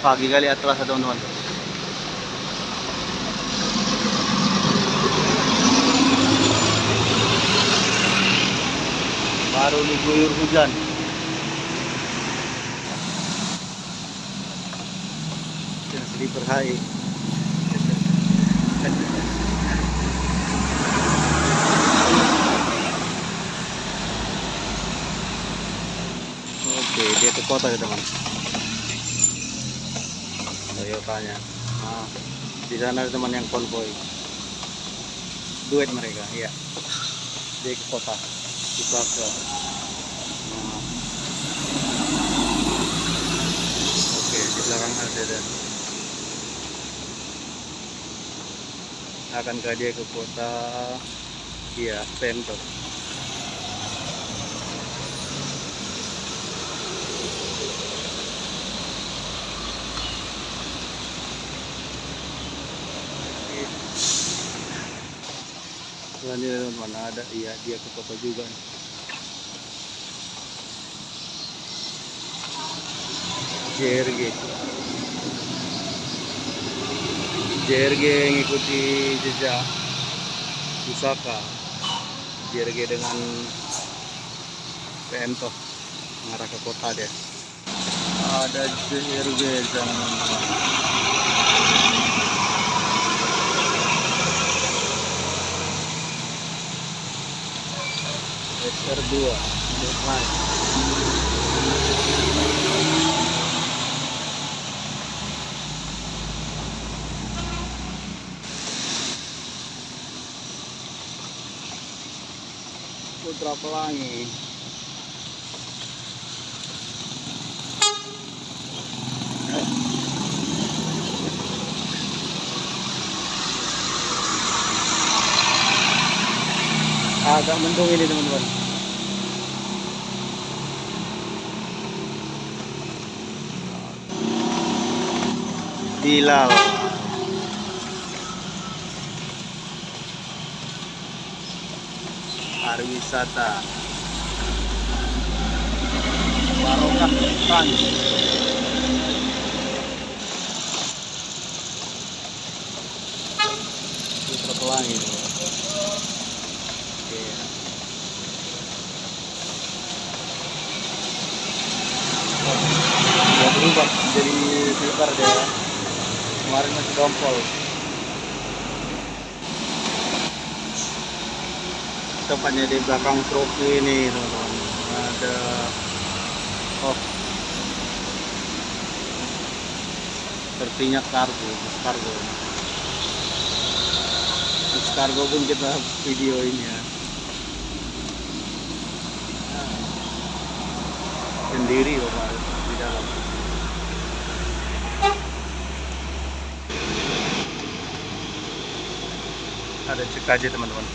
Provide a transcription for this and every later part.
Pagi kali atlas teman-teman. Baru diguyur hujan. Sleeper high. Oke, dia ke kota ya teman. Toyotanya. Nah, di sana ada teman yang konvoy. Duet mereka, iya. Dia ke kota, di Plaza. Nah, oke, di belakang ada dan akankah dia ke kota? Iya, Pemkot. Ini mana ada, iya dia ke kota juga. JRG ngikuti jejak Pusaka. JRG dengan Pemkot mengarah ke kota dia. Ada JRG sama SR2 deadline. Putra Pelangi. Agak mendung ini teman-teman. Bilal. Pariwisata. Barokah Hutan. Putra Pelangi. Oke. Udah berubah jadi filter dia. Kemarin masih dompol. Tepatnya di belakang truk ini teman-teman. Ada sepertinya kargo, bus kargo pun kita videoin ya. Sendiri loh Pak, di dalam. Ada cek aja teman-teman.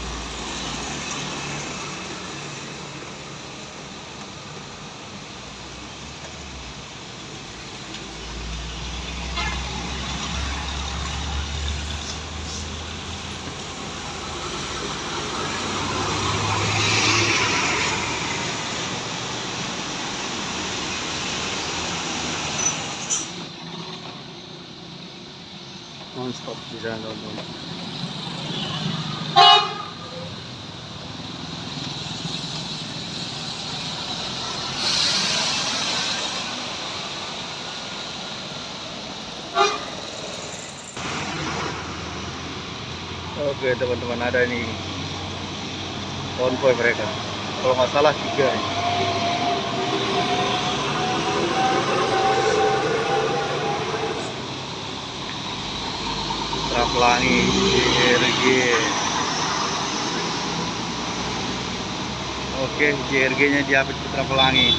Non-stop di sana teman-teman. Oke teman-teman, ada nih konvoy mereka. Kalau nggak salah 3. Putra Pelangi, JRG. Oke, JRG-nya diapit Putra Pelangi.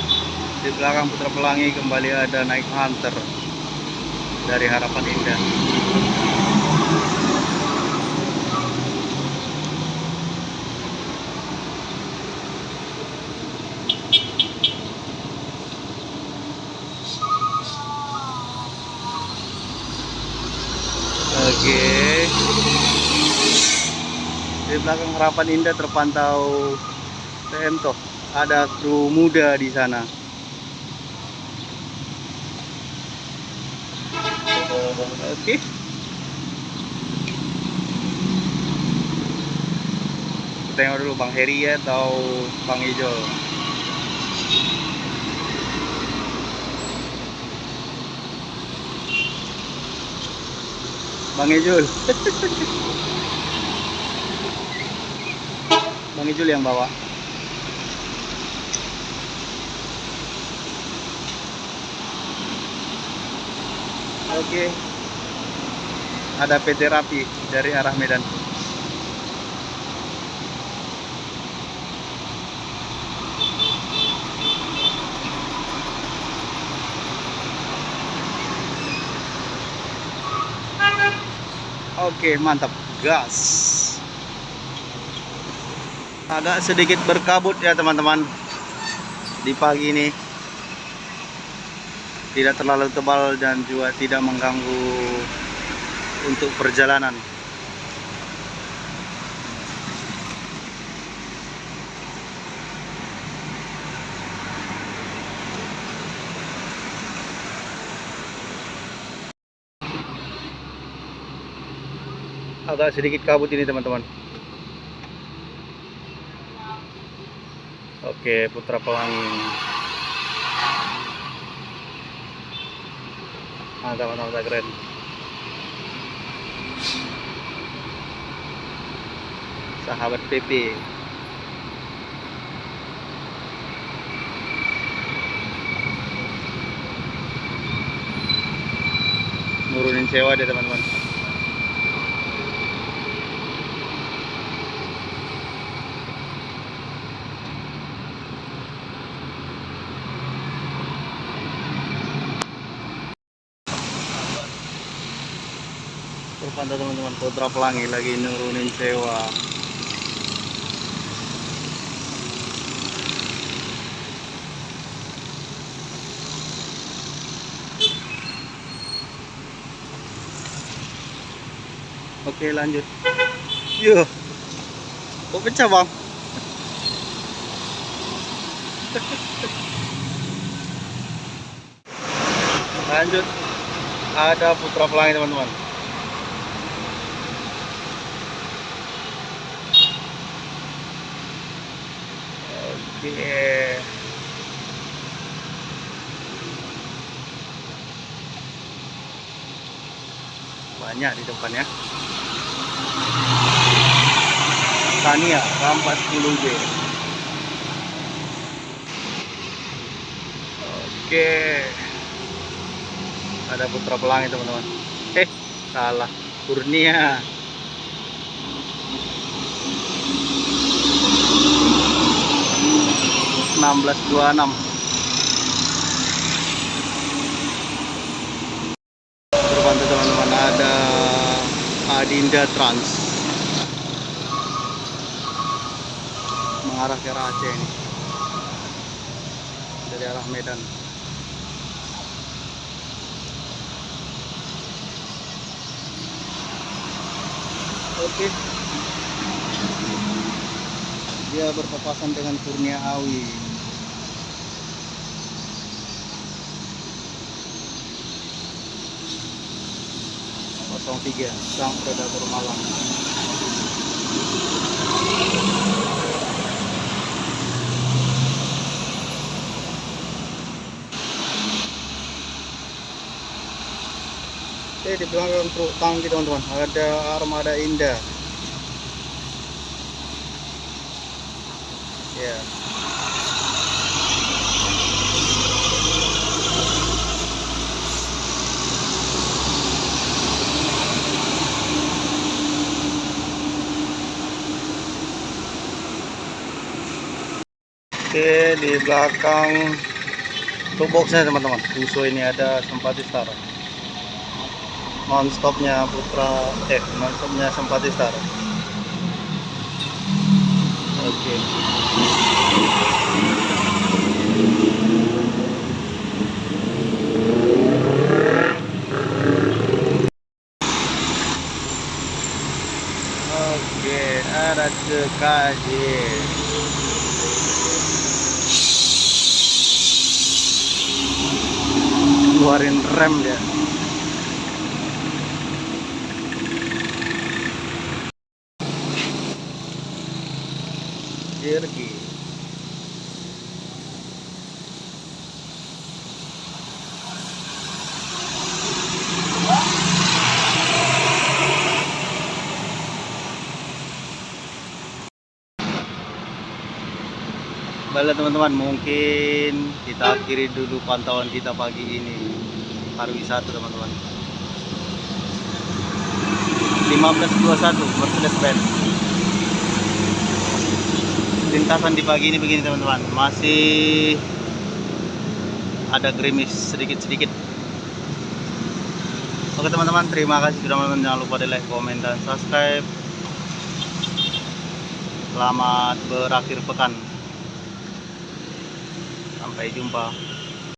Di belakang Putra Pelangi kembali ada naik Hunter dari Harapan Indah. Oke. Di belakang Harapan Indah terpantau Pemkot. Ada kru muda di sana. Oke. Tengok dulu Bang Heri ya atau Bang Ijol. Bang Ijul. Bang Ijul yang bawa. Oke. Ada PT Rapi dari arah Medan. Oke, mantap. Gas. Agak sedikit berkabut ya teman-teman di pagi ini. Tidak terlalu tebal dan juga tidak mengganggu untuk perjalanan. Agak sedikit kabut ini teman-teman. Oke, Putra Pelangi. Mantap, keren. Sahabat PP. Nurunin sewa deh teman-teman. Pantau teman-teman, Putra Pelangi lagi nurunin sewa. Oke, lanjut. Yuh, kok pecah bang? Lanjut, ada Putra Pelangi teman-teman. Oke. Banyak di depannya. Tania, rampas 10B. Oke. Ada Putra Pelangi teman-teman. Salah. Kurnia. (1626). Terbantu teman-teman, ada Adinda Trans mengarah ke arah Aceh ini dari arah Medan. Oke, dia berpapasan dengan Kurnia Awi. 03 Sang Predator Malang. Di belakang truk tangki teman-teman ada armada Indah. Ya. Oke, di belakang boxnya teman-teman, Fuso ini ada Sempati Star. Non-stopnya non-stopnya Sempati Star. Oke. Oke, ada CKJ. Keluarin rem dia. Baiklah teman-teman, mungkin kita akhiri dulu pantauan kita pagi ini pariwisata teman-teman. 1521 Mercedes-Benz. Lintasan di pagi ini begini teman-teman, masih ada gerimis sedikit-sedikit. Oke teman-teman, terima kasih sudah menonton. Jangan lupa di like, komen, dan subscribe. Selamat berakhir pekan. Sampai jumpa.